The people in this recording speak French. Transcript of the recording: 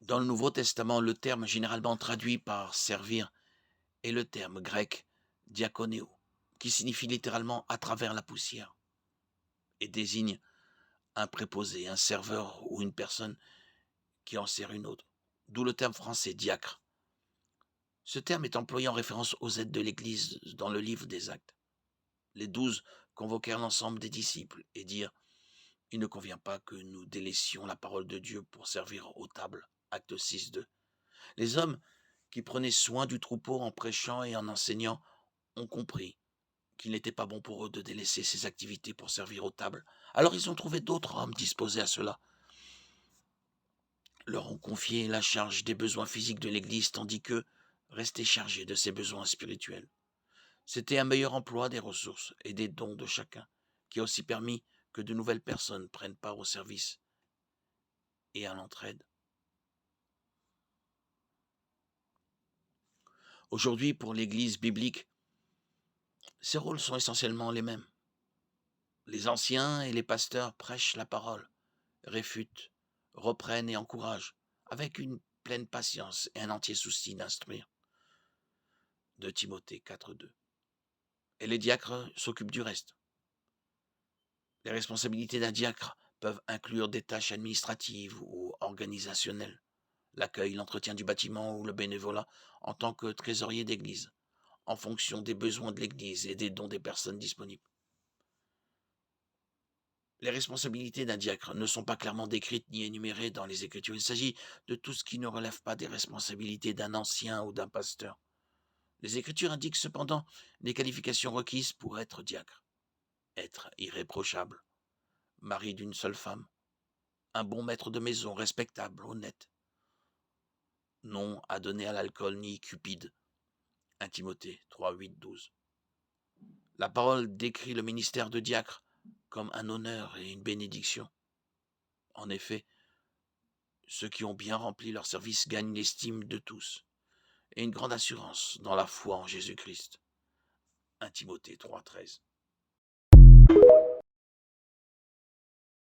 Dans le Nouveau Testament, le terme généralement traduit par servir est le terme grec diakonéo, qui signifie littéralement à travers la poussière et désigne un préposé, un serveur ou une personne qui en sert une autre. D'où le terme français diacre. Ce terme est employé en référence aux aides de l'Église dans le livre des Actes. Les 12 convoquèrent l'ensemble des disciples et dirent: il ne convient pas que nous délaissions la parole de Dieu pour servir aux tables. Acte 6:2. Les hommes qui prenaient soin du troupeau en prêchant et en enseignant ont compris qu'il n'était pas bon pour eux de délaisser ces activités pour servir aux tables. Alors ils ont trouvé d'autres hommes disposés à cela, leur ont confié la charge des besoins physiques de l'Église, tandis qu'eux restaient chargés de ses besoins spirituels. C'était un meilleur emploi des ressources et des dons de chacun, qui a aussi permis que de nouvelles personnes prennent part au service et à l'entraide. Aujourd'hui, pour l'Église biblique, ces rôles sont essentiellement les mêmes. Les anciens et les pasteurs prêchent la parole, réfutent, reprennent et encouragent, avec une pleine patience et un entier souci d'instruire. De Timothée 4:2. Et les diacres s'occupent du reste. Les responsabilités d'un diacre peuvent inclure des tâches administratives ou organisationnelles, l'accueil, l'entretien du bâtiment ou le bénévolat en tant que trésorier d'église, en fonction des besoins de l'église et des dons des personnes disponibles. Les responsabilités d'un diacre ne sont pas clairement décrites ni énumérées dans les Écritures. Il s'agit de tout ce qui ne relève pas des responsabilités d'un ancien ou d'un pasteur. Les Écritures indiquent cependant les qualifications requises pour être diacre: être irréprochable, mari d'une seule femme, un bon maître de maison, respectable, honnête, non adonné à l'alcool ni cupide. 1 Timothée 3, 8, 12. La parole décrit le ministère de diacre comme un honneur et une bénédiction. En effet, ceux qui ont bien rempli leur service gagnent l'estime de tous et une grande assurance dans la foi en Jésus-Christ. 1 Timothée 3, 13.